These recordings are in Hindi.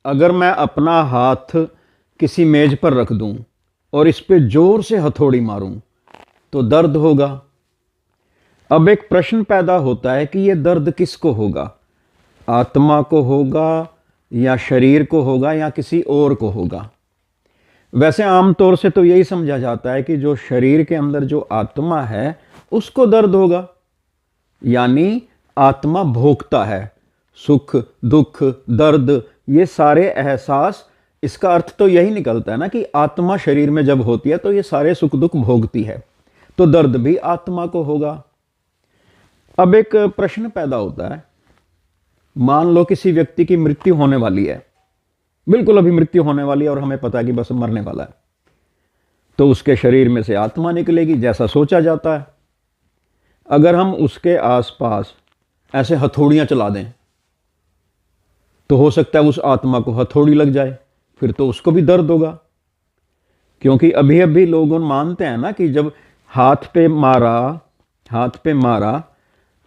अगर मैं अपना हाथ किसी मेज पर रख दूं और इस पे जोर से हथौड़ी मारूं तो दर्द होगा। अब एक प्रश्न पैदा होता है कि यह दर्द किसको होगा, आत्मा को होगा या शरीर को होगा या किसी और को होगा। वैसे आमतौर से तो यही समझा जाता है कि जो शरीर के अंदर जो आत्मा है उसको दर्द होगा, यानी आत्मा भोगता है सुख दुख दर्द ये सारे एहसास। इसका अर्थ तो यही निकलता है ना कि आत्मा शरीर में जब होती है तो ये सारे सुख दुख भोगती है, तो दर्द भी आत्मा को होगा। अब एक प्रश्न पैदा होता है, मान लो किसी व्यक्ति की मृत्यु होने वाली है, बिल्कुल अभी मृत्यु होने वाली है और हमें पता है कि बस मरने वाला है, तो उसके शरीर में से आत्मा निकलेगी जैसा सोचा जाता है। अगर हम उसके आसपास ऐसे हथौड़ियां चला दें तो हो सकता है उस आत्मा को हथौड़ी लग जाए, फिर तो उसको भी दर्द होगा। क्योंकि अभी अभी लोग मानते हैं ना कि जब हाथ पे मारा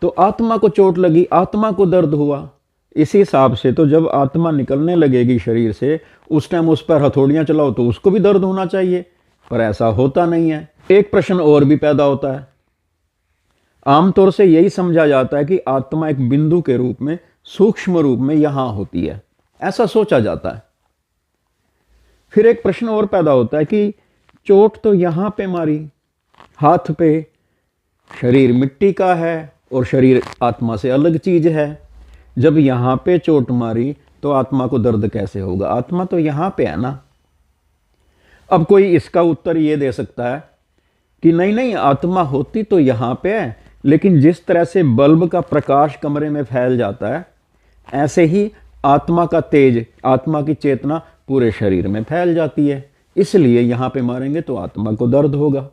तो आत्मा को चोट लगी, आत्मा को दर्द हुआ। इसी हिसाब से तो जब आत्मा निकलने लगेगी शरीर से उस टाइम उस पर हथौड़ियां चलाओ तो उसको भी दर्द होना चाहिए, पर ऐसा होता नहीं है। एक प्रश्न और भी पैदा होता है, आमतौर से यही समझा जाता है कि आत्मा एक बिंदु के रूप में सूक्ष्म रूप में यहां होती है, ऐसा सोचा जाता है। फिर एक प्रश्न और पैदा होता है कि चोट तो यहां पे मारी हाथ पे, शरीर मिट्टी का है और शरीर आत्मा से अलग चीज है। जब यहां पे चोट मारी तो आत्मा को दर्द कैसे होगा, आत्मा तो यहां पे है ना। अब कोई इसका उत्तर ये दे सकता है कि नहीं नहीं, आत्मा होती तो यहां पे है, लेकिन जिस तरह से बल्ब का प्रकाश कमरे में फैल जाता है ऐसे ही आत्मा का तेज, आत्मा की चेतना पूरे शरीर में फैल जाती है, इसलिए यहां पे मारेंगे तो आत्मा को दर्द होगा।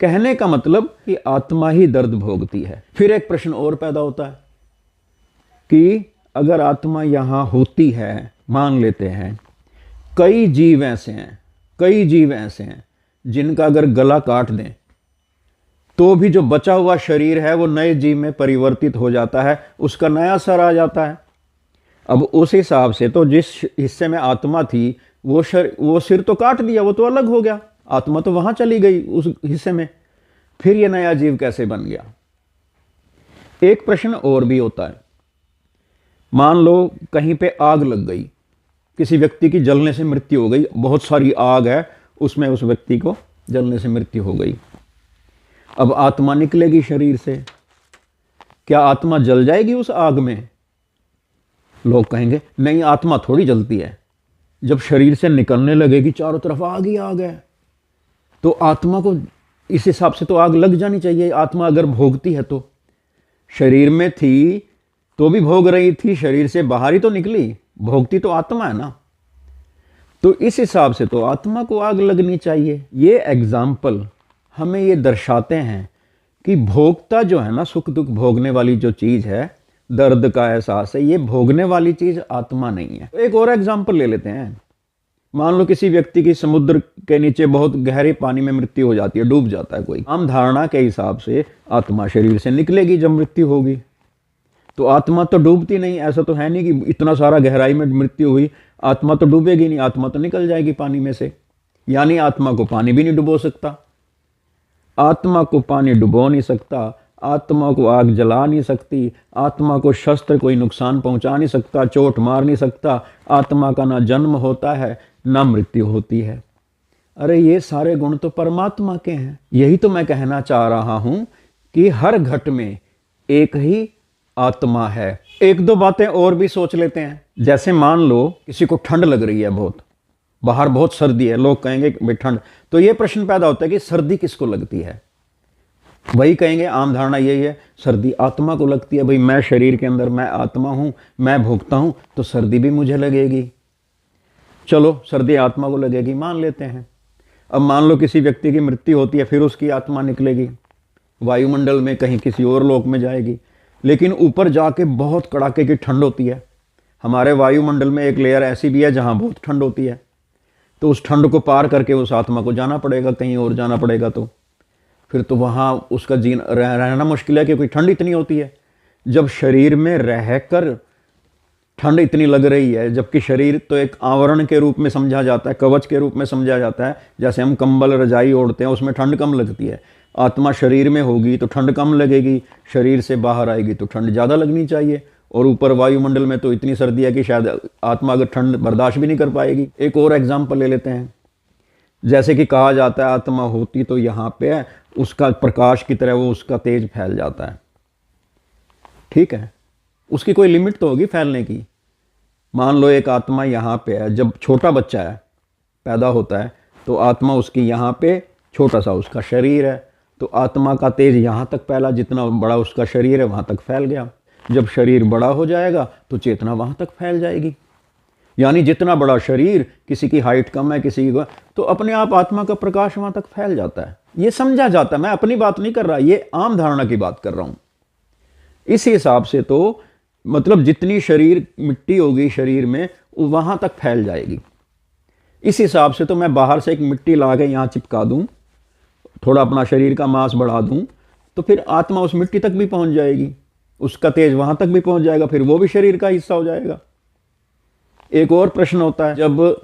कहने का मतलब कि आत्मा ही दर्द भोगती है। फिर एक प्रश्न और पैदा होता है कि अगर आत्मा यहां होती है, मान लेते हैं कई जीव ऐसे हैं जिनका अगर गला काट दें तो भी जो बचा हुआ शरीर है वो नए जीव में परिवर्तित हो जाता है, उसका नया सर आ जाता है। अब उस हिसाब से तो जिस हिस्से में आत्मा थी वो सिर तो काट दिया, वो तो अलग हो गया, आत्मा तो वहां चली गई उस हिस्से में, फिर ये नया जीव कैसे बन गया। एक प्रश्न और भी होता है, मान लो कहीं पे आग लग गई, किसी व्यक्ति की जलने से मृत्यु हो गई, बहुत सारी आग है उसमें उस व्यक्ति को जलने से मृत्यु हो गई। अब आत्मा निकलेगी शरीर से, क्या आत्मा जल जाएगी उस आग में? लोग कहेंगे नहीं, आत्मा थोड़ी जलती है, जब शरीर से निकलने लगेगी चारों तरफ आग ही आग है, तो आत्मा को इस हिसाब से तो आग लग जानी चाहिए। आत्मा अगर भोगती है तो शरीर में थी तो भी भोग रही थी, शरीर से बाहर ही तो निकली, भोगती तो आत्मा है ना, तो इस हिसाब से तो आत्मा को आग लगनी चाहिए। ये एग्जाम्पल हमें ये दर्शाते हैं कि भोगता जो है ना, सुख दुख भोगने वाली जो चीज है, दर्द का एहसास है, ये भोगने वाली चीज आत्मा नहीं है। एक और एग्जाम्पल ले लेते हैं, मान लो किसी व्यक्ति की समुद्र के नीचे बहुत गहरे पानी में मृत्यु हो जाती है, डूब जाता है कोई। आम धारणा के हिसाब से आत्मा शरीर से निकलेगी जब मृत्यु होगी, तो आत्मा तो डूबती नहीं, ऐसा तो है नहीं कि इतना सारा गहराई में मृत्यु हुई आत्मा तो डूबेगी नहीं, आत्मा तो निकल जाएगी पानी में से। यानी आत्मा को पानी भी नहीं डुबो सकता, आत्मा को पानी डुबो नहीं सकता, आत्मा को आग जला नहीं सकती, आत्मा को शस्त्र कोई नुकसान पहुंचा नहीं सकता, चोट मार नहीं सकता, आत्मा का ना जन्म होता है ना मृत्यु होती है। अरे ये सारे गुण तो परमात्मा के हैं। यही तो मैं कहना चाह रहा हूं कि हर घट में एक ही आत्मा है। एक दो बातें और भी सोच लेते हैं, जैसे मान लो किसी को ठंड लग रही है, बहुत बाहर बहुत सर्दी है, लोग कहेंगे भाई ठंड, तो ये प्रश्न पैदा होता है कि सर्दी किसको लगती है? वही कहेंगे, आम धारणा यही है, सर्दी आत्मा को लगती है। भाई मैं शरीर के अंदर, मैं आत्मा हूं, मैं भोगता हूं, तो सर्दी भी मुझे लगेगी। चलो सर्दी आत्मा को लगेगी, मान लेते हैं। अब मान लो किसी व्यक्ति की मृत्यु होती है, फिर उसकी आत्मा निकलेगी, वायुमंडल में कहीं किसी और लोक में जाएगी, लेकिन ऊपर जाके बहुत कड़ाके की ठंड होती है। हमारे वायुमंडल में एक लेयर ऐसी भी है जहां बहुत ठंड होती है, तो उस ठंड को पार करके उस आत्मा को जाना पड़ेगा, कहीं और जाना पड़ेगा, तो फिर तो वहां उसका रहना मुश्किल है, क्योंकि ठंड इतनी होती है। जब शरीर में रहकर ठंड इतनी लग रही है, जबकि शरीर तो एक आवरण के रूप में समझा जाता है, कवच के रूप में समझा जाता है। जैसे हम कंबल रजाई ओढ़ते हैं, उसमें ठंड कम लगती है। आत्मा शरीर में होगी तो ठंड कम लगेगी, शरीर से बाहर आएगी तो ठंड ज़्यादा लगनी चाहिए। और ऊपर वायुमंडल में तो इतनी सर्दी है कि शायद आत्मा अगर ठंड बर्दाश्त भी नहीं कर पाएगी। एक और एग्जाम्पल ले लेते हैं। जैसे कि कहा जाता है आत्मा होती तो यहाँ पे है, उसका प्रकाश की तरह वो उसका तेज फैल जाता है। ठीक है, उसकी कोई लिमिट तो होगी फैलने की। मान लो एक आत्मा यहाँ पे है, जब छोटा बच्चा है पैदा होता है तो आत्मा उसकी यहाँ पे, छोटा सा उसका शरीर है, तो आत्मा का तेज यहाँ तक फैला, जितना बड़ा उसका शरीर है वहाँ तक फैल गया। जब शरीर बड़ा हो जाएगा तो चेतना वहाँ तक फैल जाएगी। यानी जितना बड़ा शरीर, किसी की हाइट कम है, किसी की, तो अपने आप आत्मा का प्रकाश वहाँ तक फैल जाता है। ये समझा जाता है, मैं अपनी बात नहीं कर रहा, ये आम धारणा की बात कर रहा हूँ। इस हिसाब से तो मतलब जितनी शरीर मिट्टी होगी शरीर में वहां तक फैल जाएगी। इस हिसाब से तो मैं बाहर से एक मिट्टी ला के यहाँ चिपका दूं, थोड़ा अपना शरीर का मांस बढ़ा दूं, तो फिर आत्मा उस मिट्टी तक भी पहुंच जाएगी, उसका तेज वहां तक भी पहुंच जाएगा, फिर वो भी शरीर का हिस्सा हो जाएगा। एक और प्रश्न होता है, जब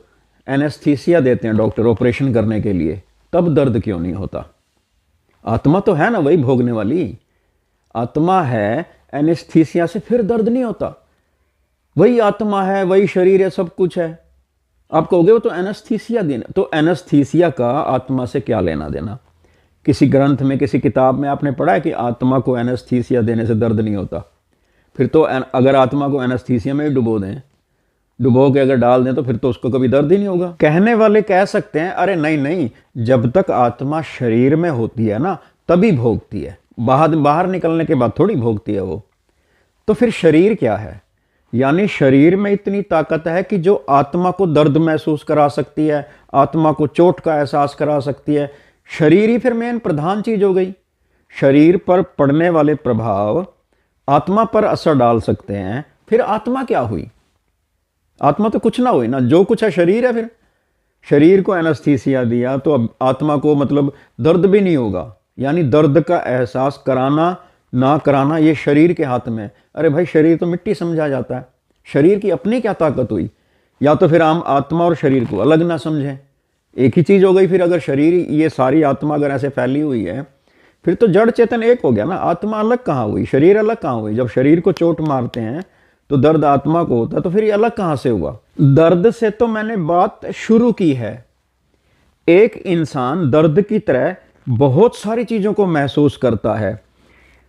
एनेस्थीसिया देते हैं डॉक्टर ऑपरेशन करने के लिए, तब दर्द क्यों नहीं होता? आत्मा तो है ना वही भोगने वाली, आत्मा है, एनेस्थीसिया से फिर दर्द नहीं होता। वही आत्मा है, वही शरीर है, सब कुछ है। आप कहोगे वो तो एनेस्थीसिया देना, तो एनेस्थीसिया का आत्मा से क्या लेना देना? किसी ग्रंथ में, किसी किताब में आपने पढ़ा है कि आत्मा को एनेस्थीसिया देने से दर्द नहीं होता? फिर तो अगर आत्मा को एनेस्थीसिया में ही डुबो दें, डुबो के अगर डाल दें, तो फिर तो उसको कभी दर्द ही नहीं होगा। कहने वाले कह सकते हैं अरे नहीं नहीं, जब तक आत्मा शरीर में होती है ना तभी भोगती है, बाहर निकलने के बाद थोड़ी भोगती है वो। तो फिर शरीर क्या है? यानी शरीर में इतनी ताकत है कि जो आत्मा को दर्द महसूस करा सकती है, आत्मा को चोट का एहसास करा सकती है। शरीर ही फिर मेन प्रधान चीज हो गई। शरीर पर पड़ने वाले प्रभाव आत्मा पर असर डाल सकते हैं। फिर आत्मा क्या हुई? आत्मा तो कुछ ना हुई ना, जो कुछ है शरीर है। फिर शरीर को एनेस्थीसिया दिया तो अब आत्मा को मतलब दर्द भी नहीं होगा। यानी दर्द का एहसास कराना ना कराना ये शरीर के हाथ में। अरे भाई, शरीर तो मिट्टी समझा जाता है, शरीर की अपनी क्या ताकत हुई? या तो फिर हम आत्मा और शरीर को अलग ना समझें, एक ही चीज हो गई। फिर अगर शरीर, ये सारी आत्मा अगर ऐसे फैली हुई है, फिर तो जड़ चेतन एक हो गया ना। आत्मा अलग कहाँ हुई, शरीर अलग कहाँ हुई? जब शरीर को चोट मारते हैं तो दर्द आत्मा को होता है, तो फिर ये अलग कहाँ से हुआ? दर्द से तो मैंने बात शुरू की है। एक इंसान दर्द की तरह बहुत सारी चीजों को महसूस करता है,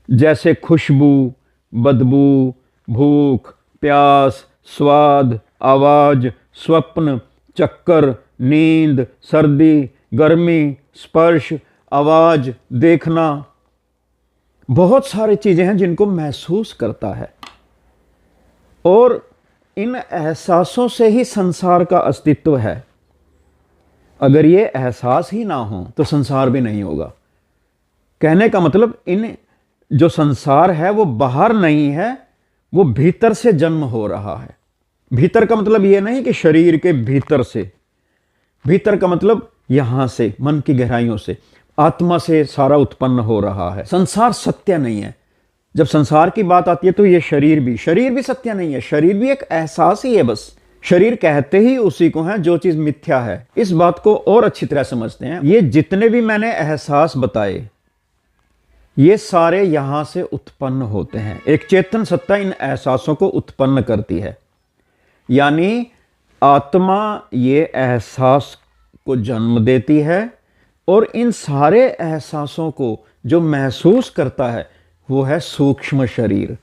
जैसे खुशबू, बदबू, भूख, प्यास, स्वाद, आवाज, स्वप्न, चक्कर, नींद, सर्दी, गर्मी, स्पर्श, आवाज, देखना। बहुत सारी चीजें हैं जिनको महसूस करता है, और इन एहसासों से ही संसार का अस्तित्व है। अगर ये एहसास ही ना हो तो संसार भी नहीं होगा। कहने का मतलब, इन जो संसार है वो बाहर नहीं है, वो भीतर से जन्म हो रहा है। भीतर का मतलब ये नहीं कि शरीर के भीतर से, भीतर का मतलब यहां से, मन की गहराइयों से, आत्मा से सारा उत्पन्न हो रहा है। संसार सत्य नहीं है। जब संसार की बात आती है तो ये शरीर भी सत्य नहीं है। शरीर भी एक एहसास ही है बस। शरीर कहते ही उसी को है जो चीज मिथ्या है। इस बात को और अच्छी तरह समझते हैं। ये जितने भी मैंने एहसास बताए, ये सारे यहां से उत्पन्न होते हैं। एक चेतन सत्ता इन एहसासों को उत्पन्न करती है। यानी आत्मा ये एहसास को जन्म देती है, और इन सारे एहसासों को जो महसूस करता है वो है सूक्ष्म शरीर।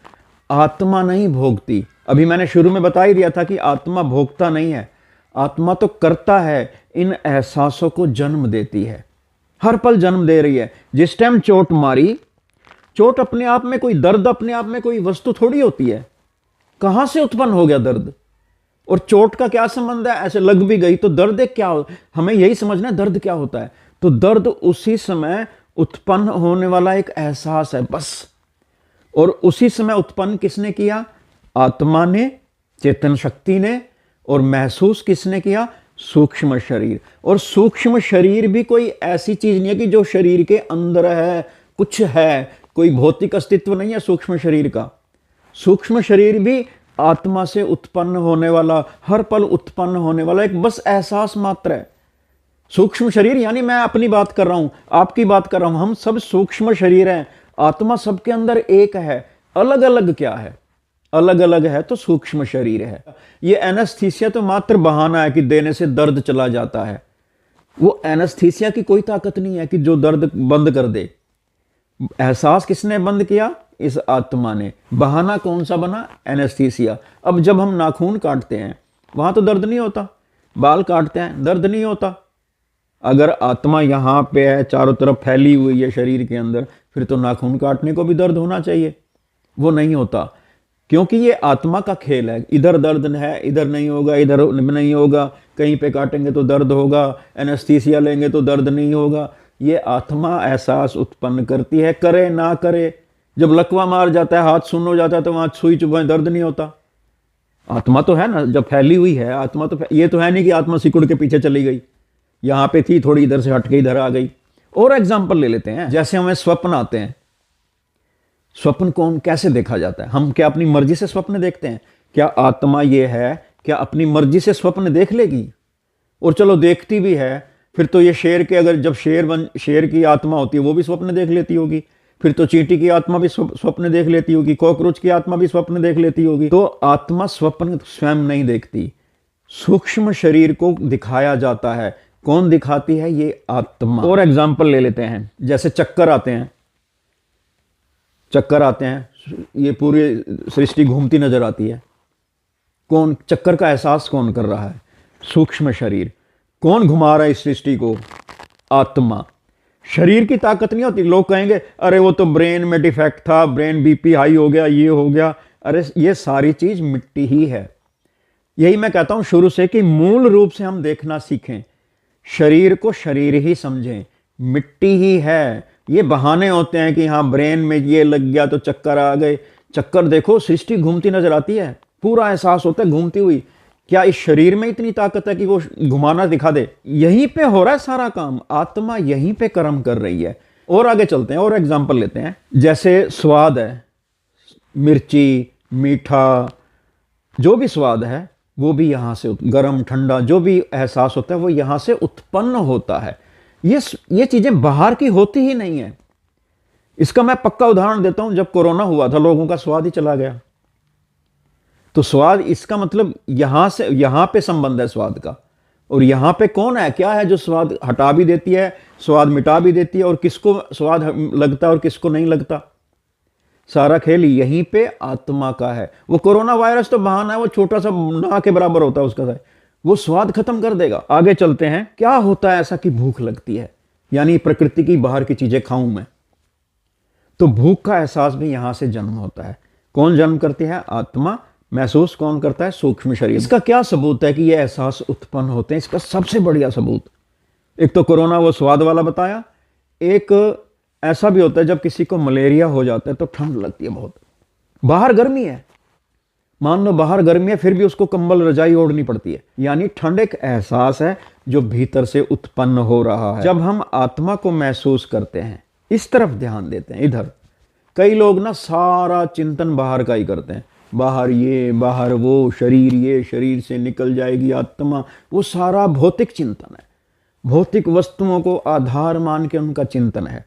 आत्मा नहीं भोगती। अभी मैंने शुरू में बता ही दिया था कि आत्मा भोगता नहीं है, आत्मा तो करता है, इन एहसासों को जन्म देती है, हर पल जन्म दे रही है। जिस टाइम चोट मारी, चोट अपने आप में कोई दर्द, अपने आप में कोई वस्तु थोड़ी होती है। कहां से उत्पन्न हो गया दर्द? और चोट का क्या संबंध है? ऐसे लग भी गई तो दर्द क्या? हमें यही समझना है दर्द क्या होता है। तो दर्द उसी समय उत्पन्न होने वाला एक एहसास है बस। और उसी समय उत्पन्न किसने किया? आत्मा ने, चेतन शक्ति ने। और महसूस किसने किया? सूक्ष्म शरीर। और सूक्ष्म शरीर भी कोई ऐसी चीज नहीं है कि जो शरीर के अंदर है, कुछ है, कोई भौतिक अस्तित्व नहीं है सूक्ष्म शरीर का। सूक्ष्म शरीर भी आत्मा से उत्पन्न होने वाला, हर पल उत्पन्न होने वाला एक बस एहसास मात्र है। सूक्ष्म शरीर, यानी मैं अपनी बात कर रहा हूं, आपकी बात कर रहा हूं, हम सब सूक्ष्म शरीर हैं। आत्मा सबके अंदर एक है, अलग अलग क्या है? अलग अलग है तो सूक्ष्म शरीर है। ये एनेस्थीसिया तो मात्र बहाना है कि देने से दर्द चला जाता है। वो एनेस्थीसिया की कोई ताकत नहीं है कि जो दर्द बंद कर दे। एहसास किसने बंद किया? इस आत्मा ने। बहाना कौन सा बना? एनेस्थीसिया। अब जब हम नाखून काटते हैं वहां तो दर्द नहीं होता, बाल काटते हैं दर्द नहीं होता। अगर आत्मा यहां पे है, चारों तरफ फैली हुई है शरीर के अंदर, फिर तो नाखून काटने को भी दर्द होना चाहिए। वो नहीं होता, क्योंकि ये आत्मा का खेल है। इधर दर्द है, इधर नहीं होगा, इधर नहीं होगा, कहीं पे काटेंगे तो दर्द होगा, एनेस्थीसिया लेंगे तो दर्द नहीं होगा। ये आत्मा एहसास उत्पन्न करती है, करे ना करे। जब लकवा मार जाता है, हाथ सुन्न हो जाता है, तो वहां सुई चुभाए दर्द नहीं होता। आत्मा तो है ना, जब फैली हुई है आत्मा, तो ये तो है नहीं कि आत्मा सिकुड़ के पीछे चली गई, यहां पे थी, थोड़ी इधर से हट के इधर आ गई। और एग्जाम्पल ले लेते हैं, जैसे हमें स्वप्न आते हैं। स्वप्न कौन कैसे देखा जाता है? हम क्या अपनी मर्जी से स्वप्न देखते हैं? क्या आत्मा ये है, क्या अपनी मर्जी से स्वप्न देख लेगी? और चलो देखती भी है, फिर तो ये शेर के, अगर जब शेर की आत्मा होती है वो भी स्वप्न देख लेती होगी, फिर तो चींटी की आत्मा भी स्वप्न देख लेती होगी, कॉकरोच की आत्मा भी स्वप्न देख लेती होगी। तो आत्मा स्वप्न स्वयं नहीं देखती, सूक्ष्म शरीर को दिखाया जाता है। कौन दिखाती है? ये आत्मा। और एग्जाम्पल ले लेते हैं, जैसे चक्कर आते हैं। चक्कर आते हैं, ये पूरी सृष्टि घूमती नजर आती है। कौन चक्कर का एहसास कौन कर रहा है? सूक्ष्म शरीर। कौन घुमा रहा है इस सृष्टि को? आत्मा। शरीर की ताकत नहीं होती। लोग कहेंगे अरे वो तो ब्रेन में डिफेक्ट था, ब्रेन बीपी हाई हो गया, ये हो गया। अरे ये सारी चीज मिट्टी ही है। यही मैं कहता हूं शुरू से कि मूल रूप से हम देखना सीखें, शरीर को शरीर ही समझें, मिट्टी ही है। ये बहाने होते हैं कि हाँ ब्रेन में ये लग गया तो चक्कर आ गए। चक्कर देखो, सृष्टि घूमती नजर आती है, पूरा एहसास होता है घूमती हुई। क्या इस शरीर में इतनी ताकत है कि वो घुमाना दिखा दे? यहीं पे हो रहा है सारा काम, आत्मा यहीं पे कर्म कर रही है। और आगे चलते हैं और एग्जाम्पल लेते हैं। जैसे स्वाद है, मिर्ची, मीठा, जो भी स्वाद है वो भी यहां से, गर्म ठंडा जो भी एहसास होता है वो यहां से उत्पन्न होता है। ये चीजें बाहर की होती ही नहीं है। इसका मैं पक्का उदाहरण देता हूं। जब कोरोना हुआ था, लोगों का स्वाद ही चला गया। तो स्वाद, इसका मतलब यहां से, यहां पे संबंध है स्वाद का। और यहां पे कौन है, क्या है जो स्वाद हटा भी देती है, स्वाद मिटा भी देती है, और किसको स्वाद लगता है और किसको नहीं लगता? सारा खेल यहीं पे आत्मा का है। वो कोरोना वायरस तो बहाना है, वो छोटा सा ना के बराबर होता है उसका, वो स्वाद खत्म कर देगा। आगे चलते हैं। क्या होता है ऐसा कि भूख लगती है, यानी प्रकृति की बाहर की चीजें खाऊं मैं? तो भूख का एहसास भी यहां से जन्म होता है। कौन जन्म करती है? आत्मा। महसूस कौन करता है? सूक्ष्म शरीर। इसका क्या सबूत है कि ये एहसास उत्पन्न होते हैं? इसका सबसे बढ़िया सबूत, एक तो कोरोना वो स्वाद वाला बताया, एक ऐसा भी होता है जब किसी को मलेरिया हो जाता है तो ठंड लगती है बहुत, बाहर गर्मी है, मान लो बाहर गर्मी है, फिर भी उसको कंबल रजाई ओढ़नी पड़ती है। यानी ठंड एक एहसास है जो भीतर से उत्पन्न हो रहा है। जब हम आत्मा को महसूस करते हैं, इस तरफ ध्यान देते हैं, इधर कई लोग ना सारा चिंतन बाहर का ही करते हैं, बाहर ये बाहर वो, शरीर ये, शरीर से निकल जाएगी आत्मा, वो सारा भौतिक चिंतन है, भौतिक वस्तुओं को आधार मान के उनका चिंतन है।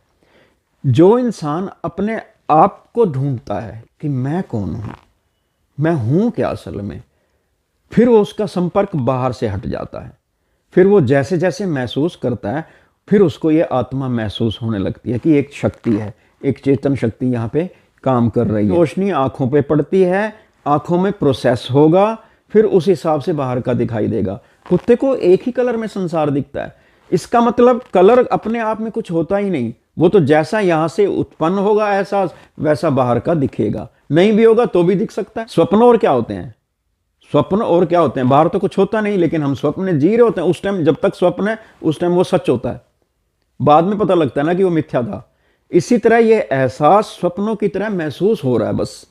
जो इंसान अपने आप को ढूंढता है कि मैं कौन हूं, मैं हूं क्या असल में, फिर वो उसका संपर्क बाहर से हट जाता है। फिर वो जैसे जैसे महसूस करता है, फिर उसको ये आत्मा महसूस होने लगती है कि एक शक्ति है, एक चेतन शक्ति यहाँ पे काम कर रही है। रोशनी आंखों पे पड़ती है, आंखों में प्रोसेस होगा, फिर उस हिसाब से बाहर का दिखाई देगा। कुत्ते को एक ही कलर में संसार दिखता है। इसका मतलब कलर अपने आप में कुछ होता ही नहीं, वो तो जैसा यहां से उत्पन्न होगा एहसास, वैसा बाहर का दिखेगा। नहीं भी होगा तो भी दिख सकता है। स्वप्न और क्या होते हैं? स्वप्न और क्या होते हैं? बाहर तो कुछ होता नहीं, लेकिन हम स्वप्न जी रहे होते हैं। उस टाइम जब तक स्वप्न है उस टाइम वो सच होता है, बाद में पता लगता है ना कि वो मिथ्या था। इसी तरह ये एहसास स्वप्नों की तरह महसूस हो रहा है, बस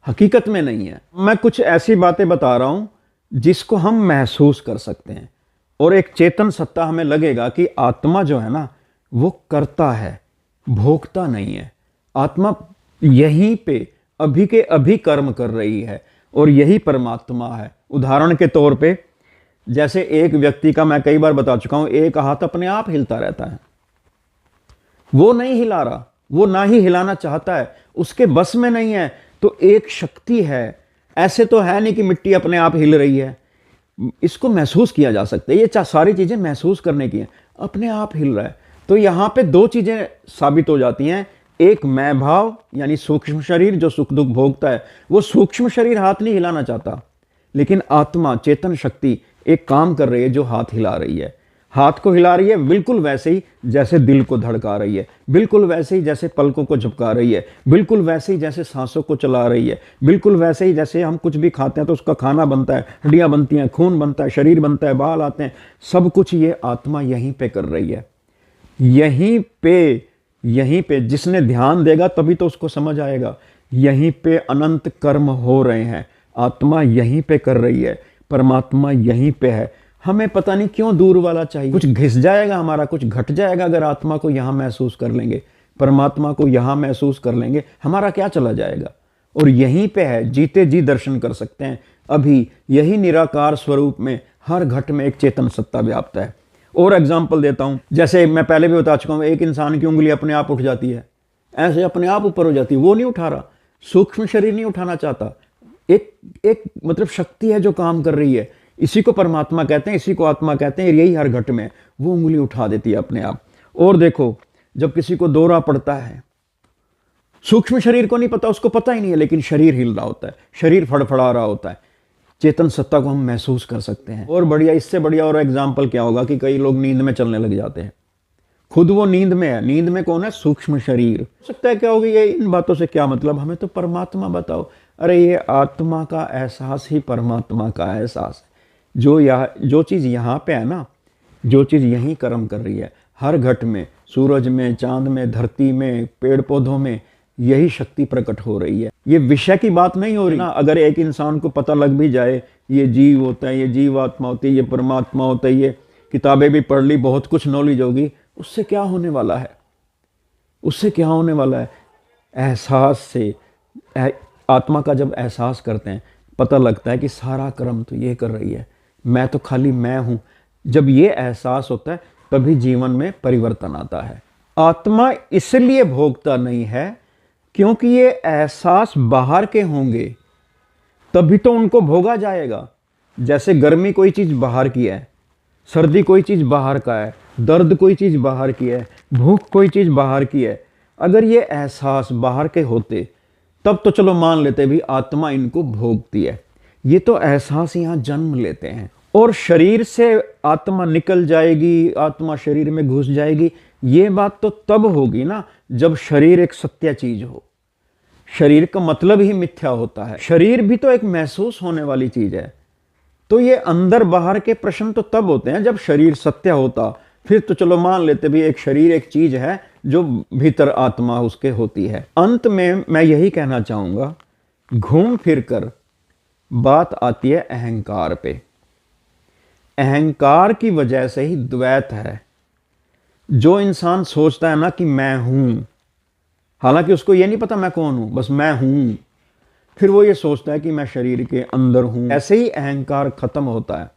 हकीकत में नहीं है। मैं कुछ ऐसी बातें बता रहा हूं जिसको हम महसूस कर सकते हैं, और एक चेतन सत्ता हमें लगेगा कि आत्मा जो है ना वो करता है, भोगता नहीं है। आत्मा यहीं पे अभी के अभी कर्म कर रही है, और यही परमात्मा है। उदाहरण के तौर पे जैसे एक व्यक्ति का, मैं कई बार बता चुका हूं, एक हाथ अपने आप हिलता रहता है, वो नहीं हिला रहा, वो ना ही हिलाना चाहता है, उसके बस में नहीं है, तो एक शक्ति है। ऐसे तो है नहीं कि मिट्टी अपने आप हिल रही है, इसको महसूस किया जा सकता है। ये सारी चीजें महसूस करने की हैं, अपने आप हिल रहा है। तो यहां पे दो चीजें साबित हो जाती हैं। एक मैं भाव यानी सूक्ष्म शरीर जो सुख दुख भोगता है, वो सूक्ष्म शरीर हाथ नहीं हिलाना चाहता, लेकिन आत्मा चेतन शक्ति एक काम कर रही है जो हाथ हिला रही है। हाथ को हिला रही है बिल्कुल वैसे ही जैसे दिल को धड़का रही है, बिल्कुल वैसे ही जैसे पलकों को झपका रही है, बिल्कुल वैसे ही जैसे सांसों को चला रही है, बिल्कुल वैसे ही जैसे हम कुछ भी खाते हैं तो उसका खाना बनता है, हड्डियां बनती हैं, खून बनता है, शरीर बनता है, बाल आते हैं, सब कुछ ये आत्मा यहीं पे कर रही है। यहीं पे जिसने ध्यान देगा तभी तो उसको समझ आएगा। यहीं पे अनंत कर्म हो रहे हैं, आत्मा यहीं पे कर रही है, परमात्मा यहीं पे है। हमें पता नहीं क्यों दूर वाला चाहिए, कुछ घिस जाएगा हमारा, कुछ घट जाएगा अगर आत्मा को यहां महसूस कर लेंगे, परमात्मा को यहां महसूस कर लेंगे, हमारा क्या चला जाएगा। और यहीं पे है, जीते जी दर्शन कर सकते हैं। अभी यही निराकार स्वरूप में हर घट में एक चेतन सत्ता व्याप्त है। और एग्जाम्पल देता हूं, जैसे मैं पहले भी बता चुका हूं, एक इंसान की उंगली अपने आप उठ जाती है, ऐसे अपने आप ऊपर हो जाती है, वो नहीं उठा रहा, सूक्ष्म शरीर नहीं उठाना चाहता, एक मतलब शक्ति है जो काम कर रही है। इसी को परमात्मा कहते हैं, इसी को आत्मा कहते हैं। यही हर घट में वो उंगली उठा देती है अपने आप। और देखो, जब किसी को दौरा पड़ता है, सूक्ष्म शरीर को नहीं पता, उसको पता ही नहीं है, लेकिन शरीर हिल रहा होता है, शरीर फड़फड़ा रहा होता है, चेतन सत्ता को हम महसूस कर सकते हैं। और बढ़िया, इससे बढ़िया और एग्जाम्पल क्या होगा कि कई लोग नींद में चलने लग जाते हैं, खुद वो नींद में है। नींद में कौन है? सूक्ष्म शरीर। हो सकता है क्या होगी, ये इन बातों से क्या मतलब, हमें तो परमात्मा बताओ। अरे ये आत्मा का एहसास ही परमात्मा का एहसास है। जो चीज़ यहाँ पे है ना, जो चीज़ यहीं कर्म कर रही है, हर घट में, सूरज में, चांद में, धरती में, पेड़ पौधों में, यही शक्ति प्रकट हो रही है। ये विषय की बात नहीं हो रही ना। अगर एक इंसान को पता लग भी जाए ये जीव होता है, ये जीवात्मा होती है, ये परमात्मा होता है, ये किताबें भी पढ़ ली, बहुत कुछ नॉलेज होगी, उससे क्या होने वाला है? उससे क्या होने वाला है? एहसास से, आत्मा का जब एहसास करते हैं, पता लगता है कि सारा कर्म तो ये कर रही है, मैं तो खाली मैं हूं। जब ये एहसास होता है तभी जीवन में परिवर्तन आता है। आत्मा इसलिए भोगता नहीं है क्योंकि ये एहसास बाहर के होंगे, तभी तो उनको भोगा जाएगा। जैसे गर्मी कोई चीज बाहर की है, सर्दी कोई चीज बाहर का है, दर्द कोई चीज बाहर की है, भूख कोई चीज बाहर की है। अगर ये एहसास बाहर के होते तब तो चलो मान लेते भी आत्मा इनको भोगती है। ये तो एहसास यहाँ जन्म लेते हैं, और शरीर से आत्मा निकल जाएगी, आत्मा शरीर में घुस जाएगी, ये बात तो तब होगी ना जब शरीर एक सत्य चीज हो। शरीर का मतलब ही मिथ्या होता है। शरीर भी तो एक महसूस होने वाली चीज है। तो ये अंदर बाहर के प्रश्न तो तब होते हैं जब शरीर सत्य होता। फिर तो चलो मान लेते भी एक शरीर एक चीज है जो भीतर आत्मा उसके होती है। अंत में मैं यही कहना चाहूंगा, घूम फिर कर बात आती है अहंकार पे। अहंकार की वजह से ही द्वैत है। जो इंसान सोचता है ना कि मैं हूं, हालांकि उसको ये नहीं पता मैं कौन हूं, बस मैं हूं, फिर वो ये सोचता है कि मैं शरीर के अंदर हूं। ऐसे ही अहंकार खत्म होता है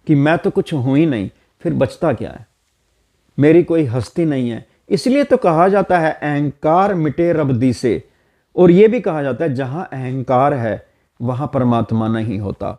कि मैं तो कुछ हूं ही नहीं, फिर बचता क्या है, मेरी कोई हस्ती नहीं है। इसलिए तो कहा जाता है अहंकार मिटे रब्दी से। और ये भी कहा जाता है जहां अहंकार है वहां परमात्मा नहीं होता।